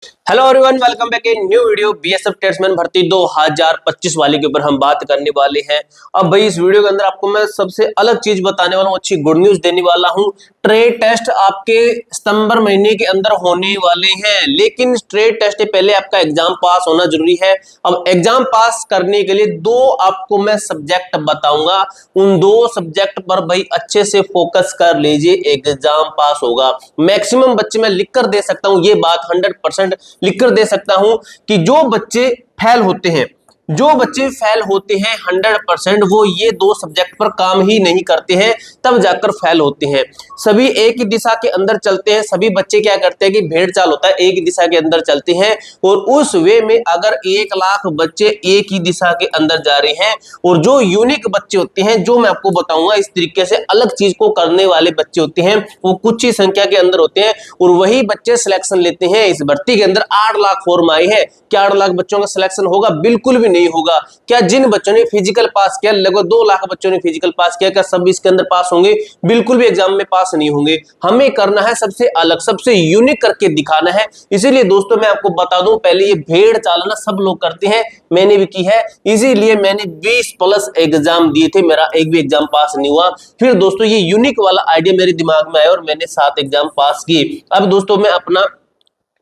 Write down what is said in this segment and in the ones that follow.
Hello everyone, welcome back in new video. BSF tradesman भर्ती 2025 वाले के ऊपर हम बात करने वाले हैं। अब भाई इस वीडियो के अंदर आपको मैं सबसे अलग चीज बताने वाला हूँ, अच्छी गुड न्यूज देने वाला हूँ। ट्रेड टेस्ट आपके सितंबर महीने के अंदर होने वाले हैं, लेकिन ट्रेड टेस्ट के पहले आपका एग्जाम पास होना जरूरी है। अब एग्जाम पास करने के लिए दो आपको मैं सब्जेक्ट बताऊंगा, उन दो सब्जेक्ट पर भाई अच्छे से फोकस कर लीजिए, एग्जाम पास होगा। मैक्सिमम बच्चे मैं लिख कर दे सकता हूं, ये बात 100% लिख कर दे सकता हूं कि जो बच्चे फेल होते हैं, जो बच्चे फेल होते हैं 100% वो ये दो सब्जेक्ट पर काम ही नहीं करते हैं, तब जाकर फेल होते हैं। सभी एक ही दिशा के अंदर चलते हैं, सभी बच्चे क्या करते हैं कि भेड़ चाल होता है, एक ही दिशा के अंदर चलते हैं। और उस वे में अगर 1 लाख बच्चे एक ही दिशा के अंदर जा रहे हैं, और जो यूनिक बच्चे होते हैं, जो मैं आपको बताऊंगा इस तरीके से अलग चीज को करने वाले बच्चे होते हैं, वो कुछ ही संख्या के अंदर होते हैं, और वही बच्चे सिलेक्शन लेते हैं। इस भर्ती के अंदर 8 लाख फॉर्म आए हैं, क्या 8 लाख बच्चों का सिलेक्शन होगा? बिल्कुल भी नहीं होगा। क्या जिन बच्चों ने फिजिकल पास किया, लगभग 2 लाख बच्चों ने फिजिकल पास किया, क्या सब इसके अंदर पास होंगे? बिल्कुल भी एग्जाम में पास नहीं होंगे। हमें करना है सबसे अलग, सबसे यूनिक करके दिखाना है। इसीलिए दोस्तों मैं आपको बता दूं, पहले ये भेड़ चालना सब लोग करते हैं, मैंने भी की है, इसीलिए मैंने 20 प्लस एग्जाम दिए थे, मेरा एक भी एग्जाम पास नहीं हुआ। फिर दोस्तों ये यूनिक वाला आइडिया मेरे दिमाग में आया और मैंने 7 एग्जाम पास किए। अब दोस्तों मैं अपना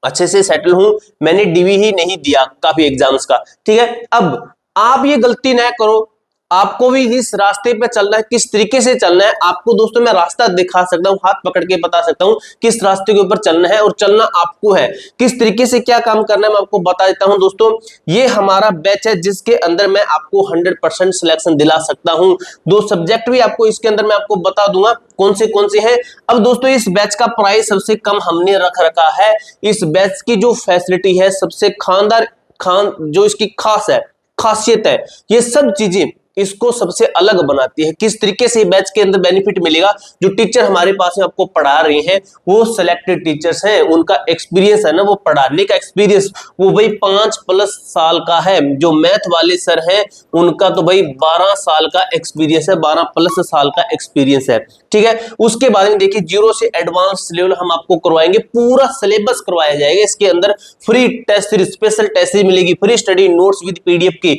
अच्छे से सेटल हूं, मैंने डीवी ही नहीं दिया काफी एग्जाम्स का, ठीक है। अब आप ये गलती ना करो, आपको भी इस रास्ते पे चलना है। किस तरीके से चलना है आपको दोस्तों मैं रास्ता दिखा सकता हूं, हाथ पकड़ के बता सकता हूं किस रास्ते के ऊपर चलना है, और चलना आपको है। किस तरीके से क्या काम करना है मैं आपको बता देता हूं दोस्तों। ये हमारा बैच है जिसके अंदर मैं आपको 100% सिलेक्शन दिला सकता हूं। 2 सब्जेक्ट भी आपको इसके अंदर मैं आपको बता दूंगा कौन से हैं। अब दोस्तों इस बैच का प्राइस सबसे कम हमने रख रखा है। इस बैच की जो फैसिलिटी है, सबसे जो इसकी खासियत है, ये सब चीजें इसको सबसे अलग बनाती है। किस तरीके से बैच के अंदर बेनिफिट मिलेगा? जो टीचर हमारे पास में आपको पढ़ा रहे हैं वो सिलेक्टेड टीचर्स हैं, उनका एक्सपीरियंस है ना, वो पढ़ाने का एक्सपीरियंस वो भाई 5+ साल का है। जो मैथ वाले सर हैं उनका तो भाई 12 साल का एक्सपीरियंस है, 12+ साल का एक्सपीरियंस है, ठीक है। उसके बाद में देखिए 0 से एडवांस लेवल हम आपको करवाएंगे, पूरा सिलेबस करवाया जाएगा। इसके अंदर free test series, special test series मिलेगी, free study notes with PDF की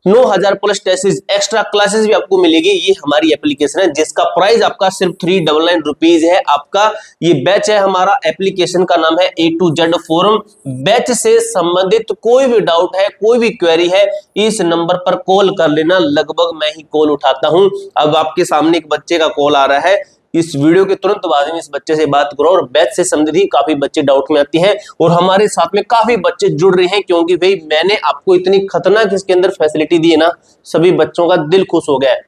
9000+ टेस्ट, एक्स्ट्रा क्लासेस भी आपको मिलेगी। ये हमारी एप्लीकेशन है जिसका प्राइस आपका सिर्फ 399 रुपीज है। आपका ये बैच है, हमारा एप्लीकेशन का नाम है A to Z forum. Batch से संबंधित कोई भी डाउट है, कोई भी क्वेरी है, इस नंबर पर कॉल कर लेना, लगभग मैं ही कॉल उठाता हूं। अब आपके सामने एक बच्चे का कॉल आ रहा है, इस वीडियो के तुरंत बाद में इस बच्चे से बात करो। और बैच से संबंधित काफी बच्चे डाउट में आते हैं, और हमारे साथ में काफी बच्चे जुड़ रहे हैं, क्योंकि भाई मैंने आपको इतनी खतरनाक इसके अंदर फैसिलिटी दी है ना, सभी बच्चों का दिल खुश हो गया है।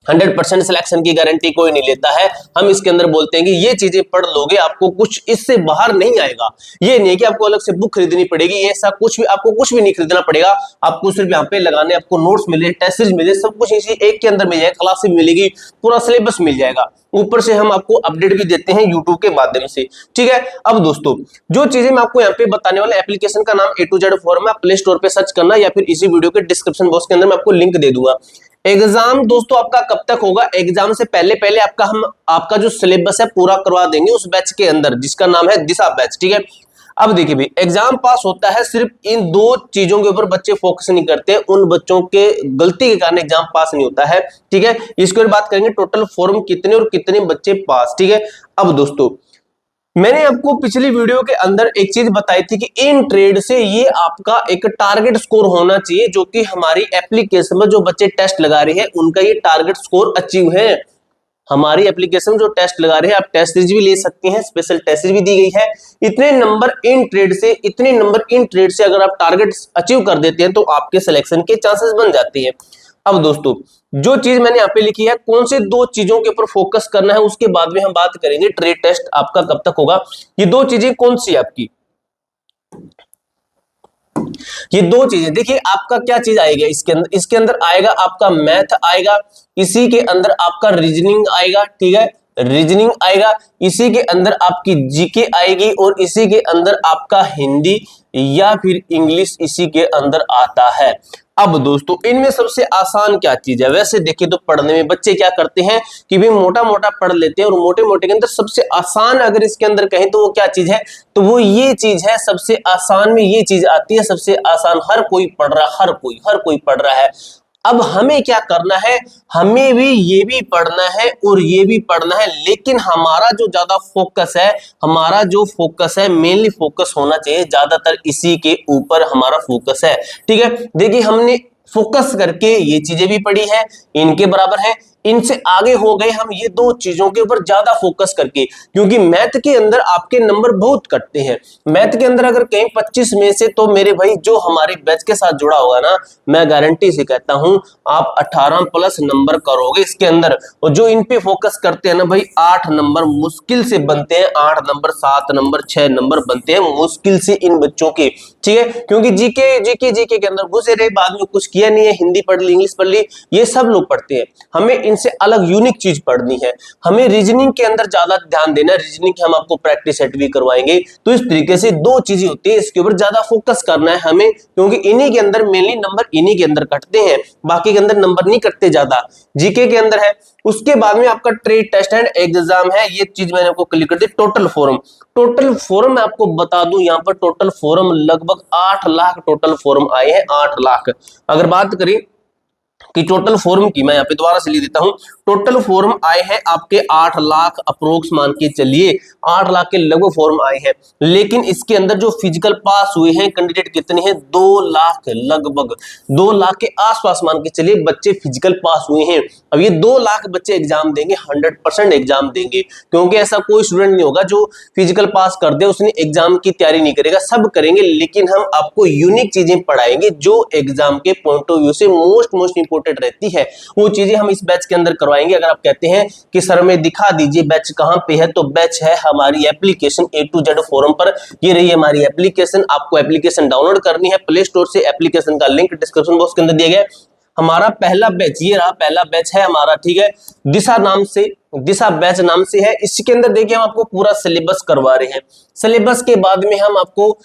100% सिलेक्शन की गारंटी कोई नहीं लेता है। हम इसके अंदर बोलते हैं कि ये चीजें पढ़ लोगे, आपको कुछ इससे बाहर नहीं आएगा। ये नहीं कि आपको अलग से बुक खरीदनी पड़ेगी, ऐसा कुछ भी आपको कुछ भी नहीं खरीदना पड़ेगा। आपको सिर्फ यहाँ पे लगाने, आपको नोट्स मिले, टेस्ट सीरीज मिले, सब कुछ इसी एक के अंदर मिल जाएगा, क्लासेस मिलेगी, पूरा सिलेबस मिल जाएगा। ऊपर से हम आपको अपडेट भी देते हैं यूट्यूब के माध्यम से, ठीक है। अब दोस्तों जो चीजें मैं आपको यहाँ पे बताने वाला, एप्लीकेशन का नाम A to Z फोरम है, प्ले स्टोर पे सर्च करना, या फिर इसी वीडियो के डिस्क्रिप्शन बॉक्स के अंदर मैं आपको लिंक दे दूंगा। एग्जाम दोस्तों आपका कब तक होगा? एग्जाम से पहले पहले आपका जो सिलेबस है पूरा करवा देंगे उस बैच के अंदर, जिसका नाम है दिशा बैच, ठीक है। अब देखिए भाई, एग्जाम पास होता है सिर्फ इन 2 चीजों के ऊपर बच्चे फोकस नहीं करते, उन बच्चों के गलती के कारण एग्जाम पास नहीं होता है, ठीक है। इसके ऊपर बात करेंगे, टोटल फॉर्म कितने और कितने बच्चे पास, ठीक है। अब दोस्तों मैंने आपको पिछली वीडियो के अंदर एक चीज बताई थी कि इन ट्रेड से ये आपका एक टारगेट स्कोर होना चाहिए, जो कि हमारी एप्लीकेशन में जो बच्चे टेस्ट लगा रहे हैं उनका ये टारगेट स्कोर अचीव है। हमारी एप्लीकेशन में जो टेस्ट लगा रहे हैं, आप टेस्ट सीरीज भी ले सकते हैं, स्पेशल टेस्ट सीरीज भी दी गई है। इतने नंबर इन ट्रेड से अगर आप टारगेट अचीव कर देते हैं तो आपके सिलेक्शन के चांसेस बन जाते हैं। अब दोस्तों जो चीज मैंने यहाँ पे लिखी है, कौन से 2 चीजों के ऊपर फोकस करना है, उसके बाद में हम बात करेंगे ट्रेड टेस्ट आपका कब तक होगा। ये 2 चीजें कौन सी आपकी, ये 2 चीजें देखिए, आपका क्या चीज आएगा इसके अंदर आएगा आपका मैथ आएगा, इसी के अंदर आपका रीजनिंग आएगा, ठीक है, रीजनिंग आएगा, इसी के अंदर आपकी जीके आएगी, और इसी के अंदर आपका हिंदी या फिर इंग्लिश इसी के अंदर आता है। अब दोस्तों इनमें सबसे आसान क्या चीज है? वैसे देखिए तो पढ़ने में बच्चे क्या करते हैं कि भी मोटा मोटा पढ़ लेते हैं, और मोटे मोटे के अंदर सबसे आसान अगर इसके अंदर कहें तो वो क्या चीज है? तो वो ये चीज है, सबसे आसान में ये चीज आती है, सबसे आसान हर कोई पढ़ रहा, हर कोई पढ़ रहा है। अब हमें क्या करना है? हमें भी ये भी पढ़ना है और ये भी पढ़ना है, लेकिन हमारा जो ज्यादा फोकस है, हमारा जो फोकस है मेनली फोकस होना चाहिए ज्यादातर इसी के ऊपर हमारा फोकस है। ठीक है, देखिए हमने फोकस करके ये चीजें भी पढ़ी है, इनके बराबर है, इनसे आगे हो गए हम ये दो चीजों के ऊपर ज्यादा फोकस करके, क्योंकि मैथ के अंदर आपके नंबर बहुत कटते हैं। मैथ के अंदर अगर कहीं 25 में से, तो मेरे भाई जो हमारे बैच के साथ जुड़ा होगा ना, मैं गारंटी से कहता हूं आप 18 प्लस नंबर करोगे इसके अंदर। और जो इन पे फोकस करते हैं ना भाई, 8 नंबर मुश्किल से बनते हैं, 8 नंबर 7 नंबर 6 नंबर बनते हैं मुश्किल से इन बच्चों के। ठीक है, क्योंकि जीके के अंदर घुसे रहे, बाद में कुछ किया नहीं है, हिंदी पढ़ ली, इंग्लिश पढ़ ली, ये सब लोग पढ़ते हैं। हमें इनसे अलग यूनिक चीज पढ़नी है, हमें रीजनिंग के अंदर ज्यादा ध्यान देना है, रीजनिंग की हम आपको प्रैक्टिस सेट भी करवाएंगे। तो इस तरीके से दो चीजें होती है, इसके ऊपर ज्यादा फोकस करना है हमें, क्योंकि इन्हीं के अंदर मेनली नंबर इन्हीं के अंदर कटते हैं, बाकी के अंदर नंबर नहीं कटते ज्यादा। जीके के अंदर है, उसके बाद में आपका ट्रेड टेस्ट एंड एग्जाम है, ये चीज मैंने आपको क्लियर कर दी। टोटल फॉर्म, टोटल फॉर्म मैं आपको बता दूं, यहां पर टोटल फॉर्म लगभग 8 लाख टोटल फॉर्म आए हैं, 8 लाख। अगर बात करें कि टोटल फॉर्म की, मैं यहाँ पे दोबारा से लिख देता हूं, टोटल फॉर्म आए हैं आपके 8 लाख अप्रोक्स मान के चलिए, 8 लाख के लगभग फॉर्म आए हैं। लेकिन इसके अंदर जो फिजिकल पास हुए हैं कैंडिडेट कितने हैं? 2 लाख, लगभग 2 लाख के आसपास मान के चलिए बच्चे फिजिकल पास हुए हैं। अब ये 2 लाख बच्चे एग्जाम देंगे, 100% एग्जाम देंगे, क्योंकि ऐसा कोई स्टूडेंट नहीं होगा जो फिजिकल पास कर दे उसने एग्जाम की तैयारी नहीं करेगा, सब करेंगे। लेकिन हम आपको यूनिक चीजें पढ़ाएंगे जो एग्जाम के पॉइंट ऑफ व्यू से मोस्ट इंपोर्टेंट रहती है, वो चीजें हम इस बैच के अंदर करवाएंगे। अगर आप कहते हैं कि सर में दिखा दीजिए बैच कहां पे है, तो बैच है हमारी application A to Z forum पर। ये रही हमारी एप्लीकेशन, आपको एप्लीकेशन डाउनलोड करनी है प्ले स्टोर से, एप्लीकेशन का लिंक डिस्क्रिप्शन बॉक्स के अंदर दिया गया है। हमारा पहला बैच, ये रहा पहला बैच है हमारा, ठीक है, दिशा नाम से, दिशा बैच नाम से है। इसके अंदर देखिए हम आपको पूरा सिलेबस करवा रहे हैं, सिलेबस के बाद में हम आपको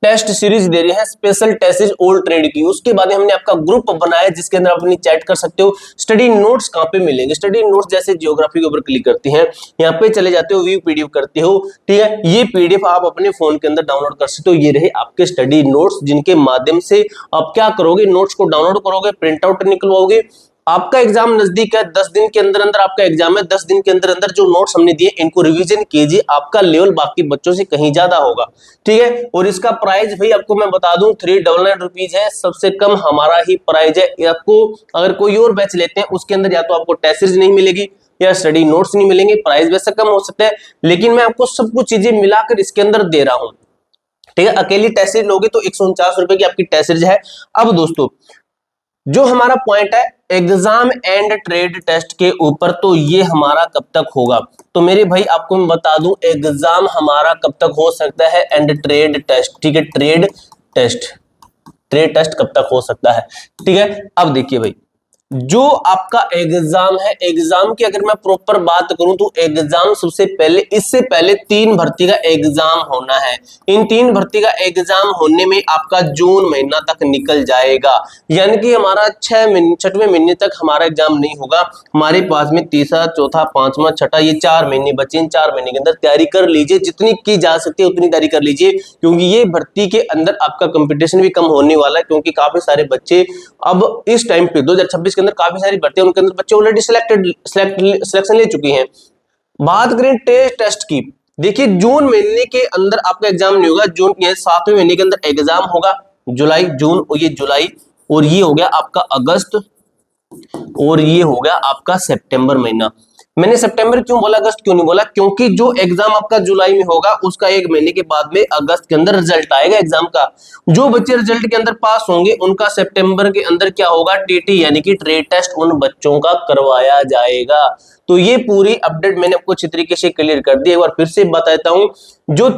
टेस्ट सीरीज दे रहे हैं, special test series old trade की। उसके बाद हमने आपका ग्रुप बनाया जिसके अंदर आप अपनी चैट कर सकते हो। स्टडी नोट्स कहां पे मिलेंगे? स्टडी नोट्स जैसे ज्योग्राफी के ऊपर क्लिक करते हैं, यहाँ पे चले जाते हो, व्यू पीडीएफ करते हो, ठीक है, ये पीडीएफ आप अपने फोन के अंदर डाउनलोड कर सकते हो। ये रहे आपके स्टडी नोट्स, जिनके माध्यम से आप क्या करोगे, नोट्स को डाउनलोड करोगे, प्रिंट आउट निकलवाओगे। आपका एग्जाम नजदीक है, 10 दिन के अंदर अंदर आपका एग्जाम है, 10 दिन के अंदर अंदर जो नोट्स हमने दिए इनको रिवीजन कीजिए, आपका लेवल बाकी बच्चों से कहीं ज्यादा होगा। ठीक है, और इसका प्राइस भाई आपको मैं बता दूं 399 रुपीज है, सबसे कम हमारा ही प्राइस है। आपको अगर कोई और बैच लेते हैं उसके अंदर या तो आपको टेस्ट सीरीज नहीं मिलेगी या स्टडी नोट्स नहीं मिलेंगे, प्राइस वैसे कम हो सकता है, लेकिन मैं आपको सब कुछ चीजें मिलाकर इसके अंदर दे रहा हूं। ठीक है, अकेली टेस्ट सीरीज लोगे तो 149 रुपए की आपकी टेस्ट सीरीज है। अब दोस्तों जो हमारा पॉइंट है एग्जाम एंड ट्रेड टेस्ट के ऊपर, तो ये हमारा कब तक होगा? तो मेरे भाई आपको मैं बता दूं एग्जाम हमारा कब तक हो सकता है एंड ट्रेड टेस्ट, ठीक है, ट्रेड टेस्ट कब तक हो सकता है? ठीक है, अब देखिए भाई जो आपका एग्जाम है, एग्जाम की अगर मैं प्रॉपर बात करूं तो एग्जाम सबसे पहले, इससे पहले 3 भर्ती का एग्जाम होना है। इन 3 भर्ती का एग्जाम होने में आपका जून महीना तक निकल जाएगा, यानी कि हमारा 6वें महीने तक हमारा एग्जाम नहीं होगा। हमारे पास में तीसरा, चौथा, पांचवा, छठा, ये 4 महीने बचे। इन 4 महीने के अंदर तैयारी कर लीजिए, जितनी की जा सकती है उतनी तैयारी कर लीजिए, क्योंकि ये भर्ती के अंदर आपका कंपटीशन भी कम होने वाला है, क्योंकि काफी सारे बच्चे अब इस टाइम पे 2026 के अंदर काफी सारी भर्तियां, उनके अंदर बच्चे ऑलरेडी सिलेक्शन ले चुके हैं। बात करें टेस्ट की, देखिए जून महीने के अंदर आपका एग्जाम नहीं होगा, जून के 7वें महीने के अंदर एग्जाम होगा, जुलाई, जून, और ये जुलाई, और ये हो गया आपका अगस्त, और ये हो गया आपका सितंबर महीना। मैंने सितंबर क्यों बोला, अगस्त क्यों नहीं बोला? क्योंकि जो एग्जाम आपका जुलाई में होगा उसका 1 महीने के बाद में अगस्त के अंदर रिजल्ट आएगा एग्जाम का। जो बच्चे रिजल्ट के अंदर पास होंगे उनका सितंबर के अंदर क्या होगा, टीटी यानी कि ट्रेड टेस्ट उन बच्चों का करवाया जाएगा। तो ये पूरी अपडेट मैंने आपको अच्छी तरीके से क्लियर कर दी। एक बार फिर से बताता हूं, जो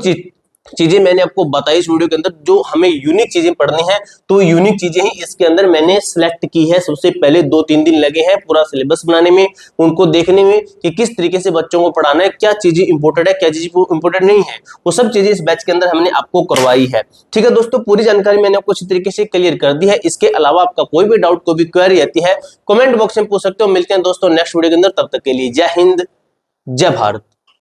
चीजें मैंने आपको बताई इस वीडियो के अंदर, जो हमें यूनिक चीजें पढ़नी है तो यूनिक चीजें ही इसके अंदर मैंने सिलेक्ट की है। सबसे पहले 2-3 दिन लगे हैं पूरा सिलेबस बनाने में, उनको देखने में कि किस तरीके से बच्चों को पढ़ाना है, क्या चीजें इंपॉर्टेंट है, क्या चीजें इंपॉर्टेंट नहीं है, वो सब चीजें इस बैच के अंदर हमने आपको करवाई है। ठीक है दोस्तों, पूरी जानकारी मैंने आपको अच्छी तरीके से क्लियर कर दी है। इसके अलावा आपका कोई भी डाउट, कोई भी क्वेरी आती है, कमेंट बॉक्स में पूछ सकते हो। मिलते हैं दोस्तों नेक्स्ट वीडियो के अंदर, तब तक के लिए जय हिंद, जय भारत।